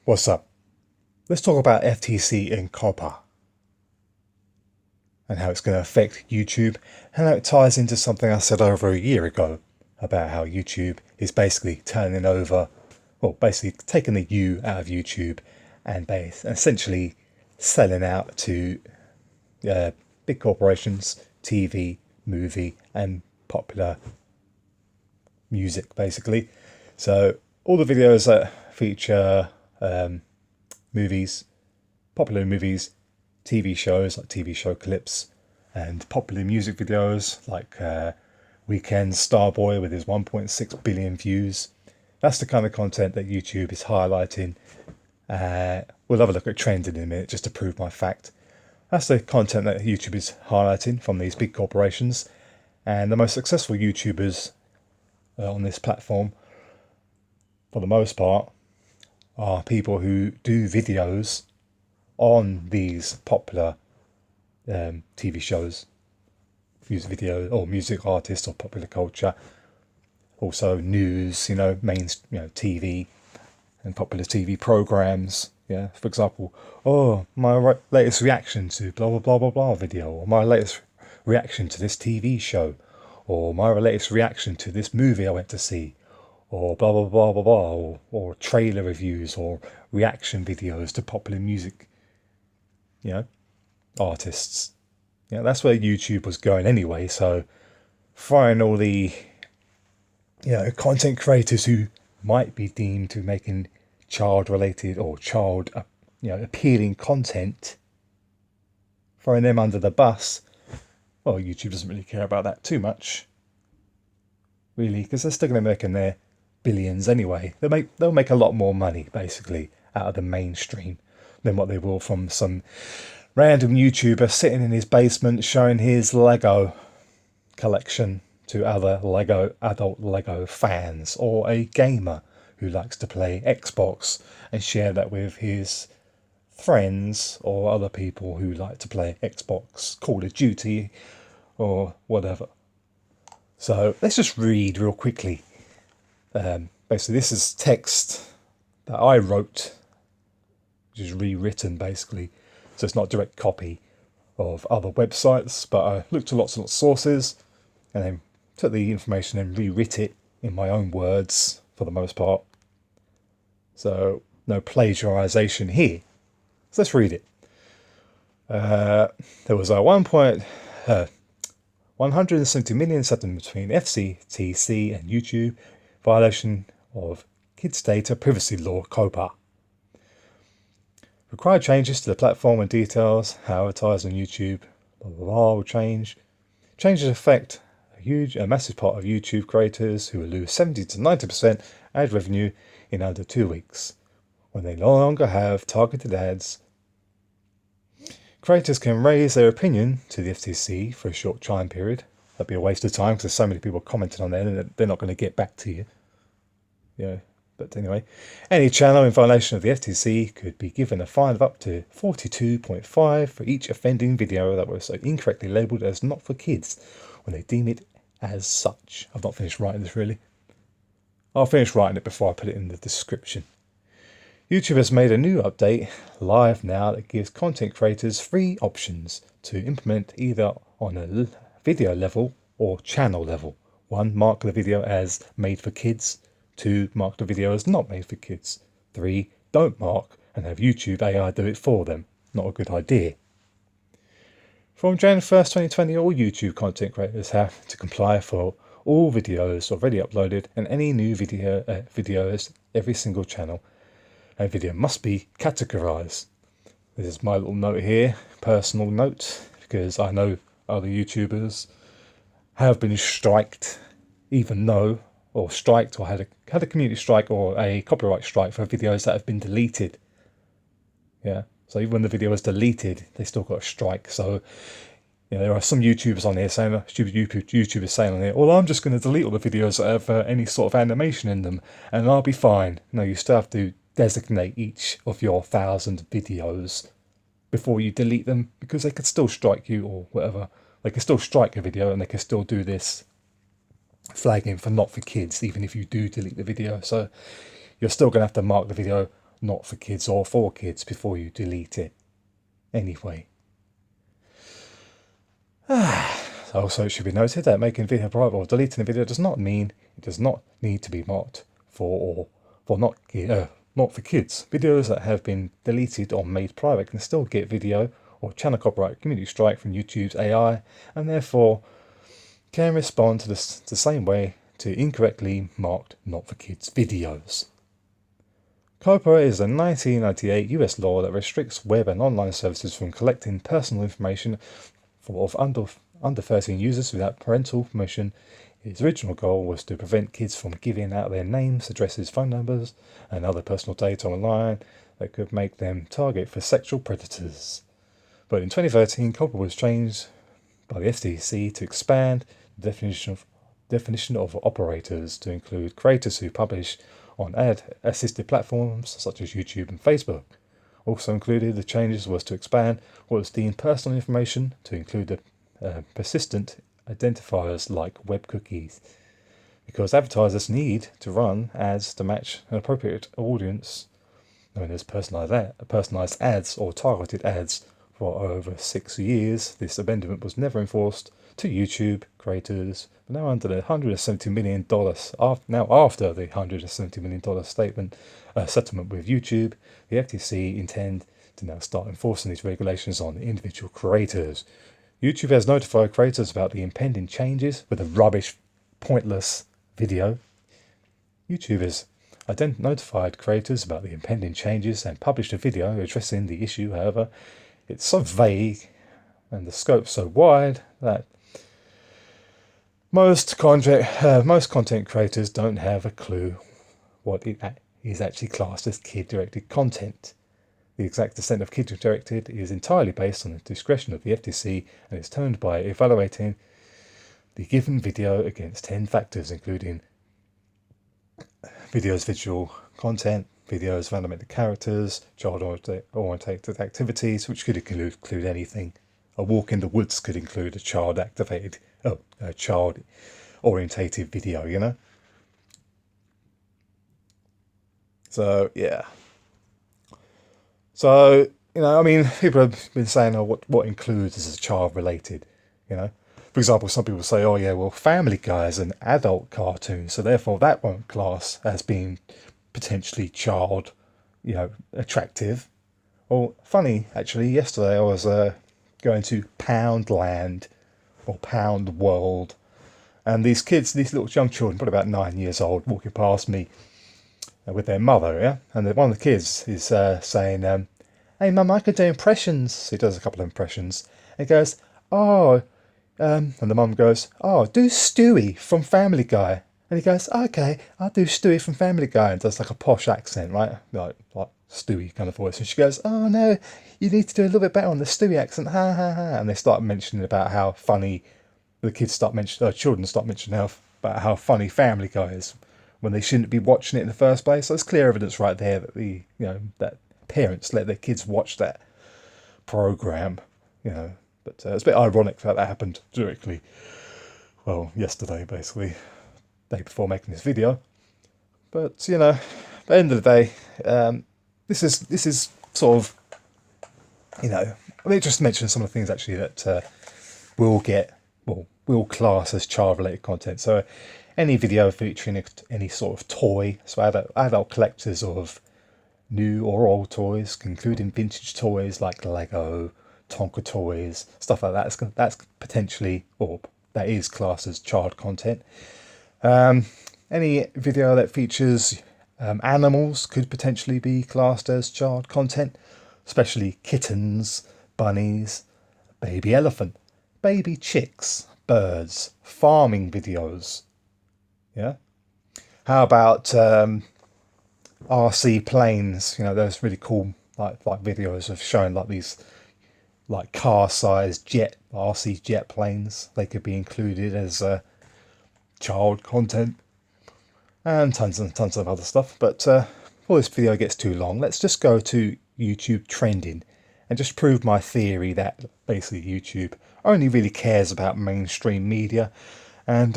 What's up? Let's talk about FTC and Coppa and how it's going to affect YouTube and how it ties into something I said over a year ago about how YouTube is basically turning over, well, basically taking the U out of YouTube and essentially selling out to big corporations, TV, movie, and popular music, basically. So all the videos that feature movies, popular movies, TV shows like TV show clips, and popular music videos like Weekend Starboy with his 1.6 billion views. That's the kind of content that YouTube is highlighting. We'll have a look at trends in a minute just to prove my fact. That's the content that YouTube is highlighting from these big corporations. And the most successful YouTubers on this platform, for the most part, are people who do videos on these popular TV shows, music video or music artists or popular culture. Also news, main, TV and popular TV programs. Yeah, for example, my latest reaction to blah blah blah blah blah video, or my latest reaction to this TV show, or my latest reaction to this movie I went to see, or blah blah blah blah blah, or trailer reviews or reaction videos to popular music, artists. Yeah, that's where YouTube was going anyway. So, find all the content creators who might be deemed to making child-related or child, appealing content, throwing them under the bus. Well, YouTube doesn't really care about that too much, really, because they're still going to be making their billions anyway. They'll make a lot more money basically out of the mainstream than what they will from some random YouTuber sitting in his basement showing his Lego collection to other adult Lego fans, or a gamer who likes to play Xbox and share that with his friends or other people who like to play Xbox, Call of Duty, or whatever. So let's just read real quickly. Basically, this is text that I wrote, which is rewritten basically. So it's not direct copy of other websites, but I looked at lots of sources and then took the information and rewrit it in my own words for the most part. So no plagiarization here. So let's read it. There was a 170 million settlement between FTC and YouTube, violation of kids data privacy law, Coppa. Required changes to the platform and details how advertised on YouTube, blah blah blah, will change. Changes affect a massive part of YouTube creators who will lose 70 to 90% ad revenue in under 2 weeks when they no longer have targeted ads. Creators can raise their opinion to the FTC for a short time period. That'd be a waste of time because there's so many people commenting on there and they're not going to get back to you. But anyway, any channel in violation of the FTC could be given a fine of up to 42.5 for each offending video that was incorrectly labelled as not for kids when they deem it as such. I've not finished writing this really. I'll finish writing it before I put it in the description. YouTube has made a new update live now that gives content creators 3 options to implement either on a video level or channel level. 1, mark the video as made for kids. 2, mark the video as not made for kids. 3, don't mark and have YouTube AI do it for them. Not a good idea. From January 1st, 2020, all YouTube content creators have to comply for all videos already uploaded and any new videos, every single channel and video must be categorized. This is my little note here, personal note, because I know other YouTubers have been striked, even though or striked or had a community strike or a copyright strike for videos that have been deleted. Yeah, so even when the video was deleted, they still got a strike. So there are some YouTubers on here saying, stupid YouTubers saying on here, well, I'm just going to delete all the videos that have any sort of animation in them and I'll be fine. No, you still have to designate each of your 1,000 videos before you delete them, because they could still strike you or whatever. They can still strike a video and they can still do this flagging for not for kids, even if you do delete the video. So you're still going to have to mark the video not for kids or for kids before you delete it anyway. Also, it should be noted that making video private or deleting a video does not mean it does not need to be marked for not for kids. Videos that have been deleted or made private can still get video or channel copyright community strike from YouTube's AI, and therefore can respond to the same way to incorrectly marked not for kids videos. Coppa is a 1998 US law that restricts web and online services from collecting personal information of under 13 users without parental permission. Its original goal was to prevent kids from giving out their names, addresses, phone numbers, and other personal data online that could make them target for sexual predators. But in 2013, Coppa was changed by the FTC to expand the definition of operators to include creators who publish on ad-assisted platforms such as YouTube and Facebook. Also included the changes was to expand what was deemed personal information to include the persistent identifiers like web cookies, because advertisers need to run ads to match an appropriate audience, known as personalized ads or targeted ads. For over 6 years, this amendment was never enforced to YouTube creators, but now under the $170 million after the $170 million settlement with YouTube, the FTC intend to now start enforcing these regulations on individual creators. YouTube has notified creators about the impending changes with a rubbish, pointless video. YouTube has notified creators about the impending changes and published a video addressing the issue. However, it's so vague and the scope so wide that most content creators don't have a clue what it is actually classed as kid-directed content. The exact extent of kid-directed is entirely based on the discretion of the FTC and is determined by evaluating the given video against 10 factors, including video's visual content, videos of animated characters, child-oriented activities, which could include anything. A walk in the woods could include a child-orientated video, you know? So, yeah. So, you know, I mean, people have been saying, oh, what includes as child-related, you know? For example, some people say, oh, yeah, well, Family Guy is an adult cartoon, so therefore that won't class as being potentially child, you know, attractive. Well, funny, actually, yesterday I was going to Poundland or Pound World, and these little young children, probably about 9 years old, walking past me with their mother, yeah? And one of the kids is saying, hey, Mum, I could do impressions. He does a couple of impressions. And he goes, oh, and the mum goes, oh, do Stewie from Family Guy. And he goes, okay, I'll do Stewie from Family Guy. And does like a posh accent, right? Like Stewie kind of voice. And she goes, oh, no, you need to do a little bit better on the Stewie accent. Ha, ha, ha. And they start mentioning about how funny, children start mentioning about how funny Family Guy is when they shouldn't be watching it in the first place. So it's clear evidence right there that that parents let their kids watch that program, you know. But it's a bit ironic that happened directly, well, yesterday, basically, day before making this video. But, you know, at the end of the day, this is sort of, you know, I mean, just mention some of the things, actually, that will class as child-related content. So any video featuring any sort of toy, so adult collectors of new or old toys, including vintage toys like Lego, Tonka toys, stuff like that. That's potentially, or that is classed as child content. Any video that features animals could potentially be classed as child content, especially kittens, bunnies, baby elephant, baby chicks, birds, farming videos. Yeah. How about RC planes? You know, those really cool like videos of showing like these like car-sized RC jet planes. They could be included as child content, and tons of other stuff. But before this video gets too long, let's just go to YouTube trending and just prove my theory that basically YouTube only really cares about mainstream media. And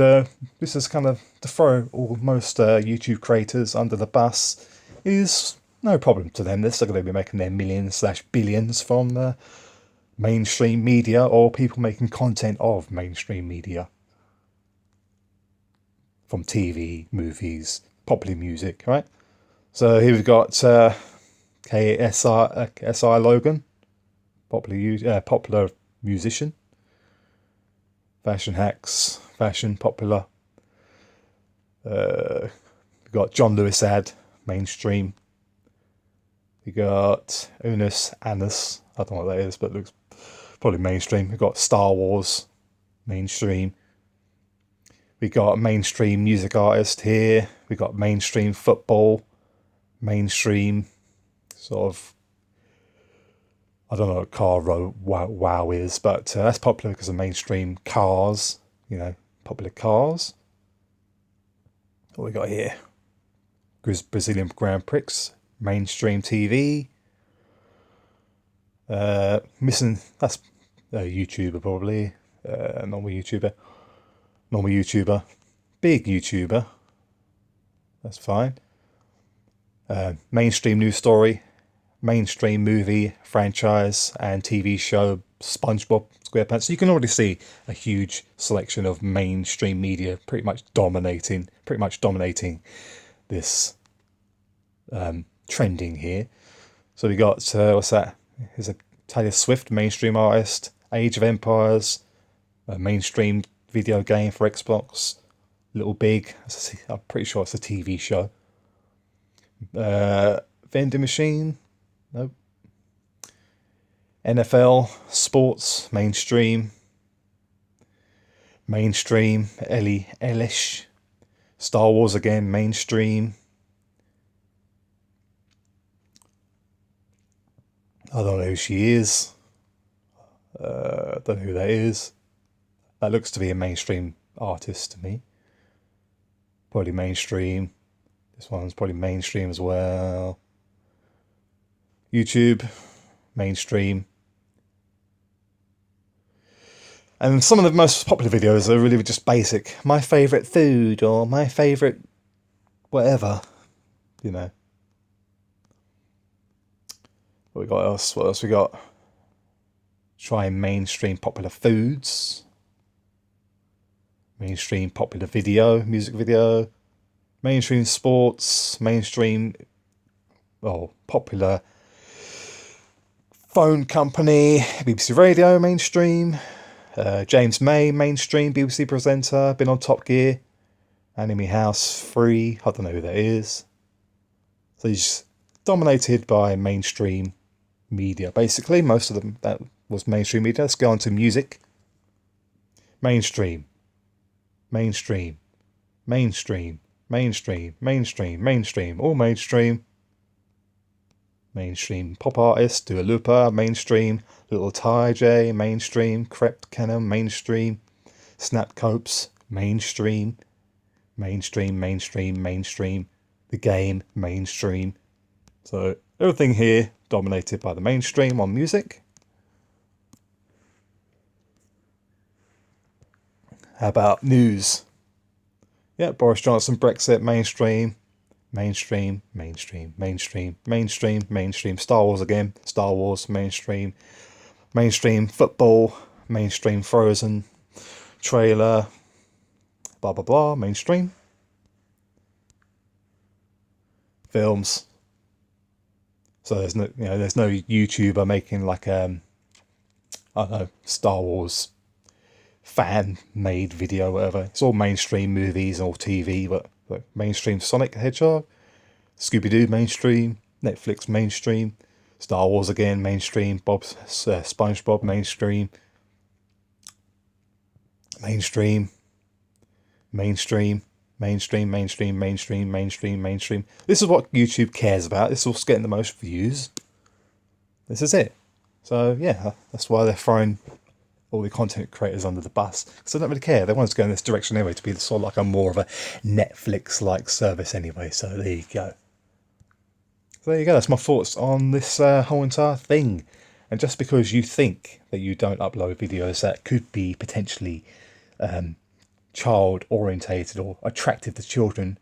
this is kind of to throw most YouTube creators under the bus, is No problem to them. They're still going to be making their millions/billions from the mainstream media or people making content of mainstream media. From TV, movies, popular music, right? So here we've got KSI Logan, popular musician. Fashion hacks, fashion popular. We've got John Lewis ad, mainstream. We got Unus Annus, I don't know what that is, but it looks probably mainstream. We've got Star Wars, mainstream. We got a mainstream music artist here. We got mainstream football, mainstream sort of, I don't know what car wow is, but that's popular because of mainstream cars, popular cars. What we got here? Brazilian Grand Prix, mainstream TV. Missing, that's a YouTuber probably, normal YouTuber, big YouTuber, that's fine. Mainstream news story, mainstream movie, franchise and TV show, SpongeBob SquarePants. So you can already see a huge selection of mainstream media pretty much dominating this trending here. So we got, what's that? Here's a Taylor Swift, mainstream artist. Age of Empires, a mainstream video game for Xbox. Little Big, I'm pretty sure it's a TV show. Vending machine, nope. NFL, sports, mainstream. Ellie Eilish. Star Wars again, mainstream. I don't know who she is. I don't know who that is. That looks to be a mainstream artist to me. Probably mainstream. This one's probably mainstream as well. YouTube, mainstream. And some of the most popular videos are really just basic. My favourite food or my favourite whatever, What we got else? What else we got? Try mainstream popular foods. Mainstream popular music video. Mainstream sports. Mainstream, popular phone company. BBC Radio, mainstream. James May, mainstream BBC presenter. Been on Top Gear. Anime House, free. I don't know who that is. So he's dominated by mainstream media. Basically, most of them, that was mainstream media. Let's go on to music. Mainstream. All mainstream. Mainstream pop artist, Dua Lipa, mainstream. Little Ty J, mainstream. Crept Cannon, mainstream. Snap Copes, mainstream. Mainstream. The Game, mainstream. So everything here dominated by the mainstream on music. How about news? Yeah, Boris Johnson, Brexit, mainstream. Star Wars again, Star Wars, mainstream. Mainstream football, mainstream Frozen trailer, blah blah blah, mainstream. Films. So there's no YouTuber making like I don't know, Star Wars fan made video, whatever. It's all mainstream movies and all TV, but mainstream Sonic the Hedgehog, Scooby-Doo, mainstream. Netflix, mainstream. Star Wars again, mainstream. SpongeBob, mainstream. Mainstream. This is what YouTube cares about. This is what's getting the most views. This is it. So yeah, that's why they're throwing all the content creators under the bus, because they don't really care. They want us to go in this direction anyway, to be sort of like a more of a Netflix-like service anyway. So there you go. That's my thoughts on this whole entire thing. And just because you think that you don't upload videos that could be potentially child orientated or attractive to children,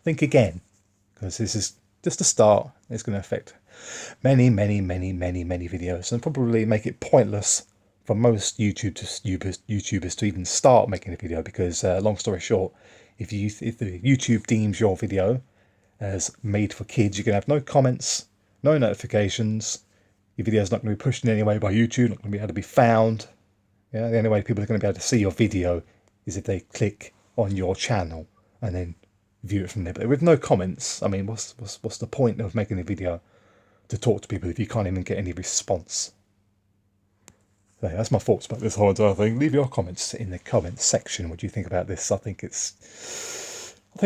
think again, because this is just a start. It's going to affect many videos, and probably make it pointless for most YouTubers to even start making a video, because long story short, if the YouTube deems your video as made for kids, you can have no comments, no notifications. Your video is not going to be pushed in any way by YouTube, not going to be able to be found. Yeah, the only way people are going to be able to see your video is if they click on your channel and then view it from there. But with no comments, I mean, what's the point of making a video to talk to people if you can't even get any response? So that's my thoughts about this whole entire thing. Leave your comments in the comments section. What do you think about this? I think it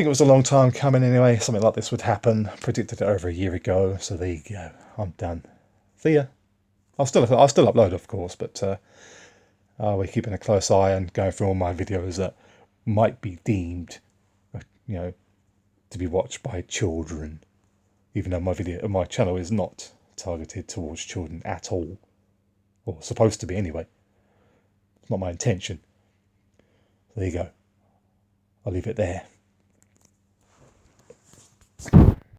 was a long time coming anyway. Something like this would happen. Predicted it over a year ago. So there you go. I'm done. See ya. I'll still upload, of course, but we're keeping a close eye and going through all my videos that might be deemed, to be watched by children, even though my channel is not targeted towards children at all, or supposed to be anyway. It's not my intention. So there you go. I'll leave it there.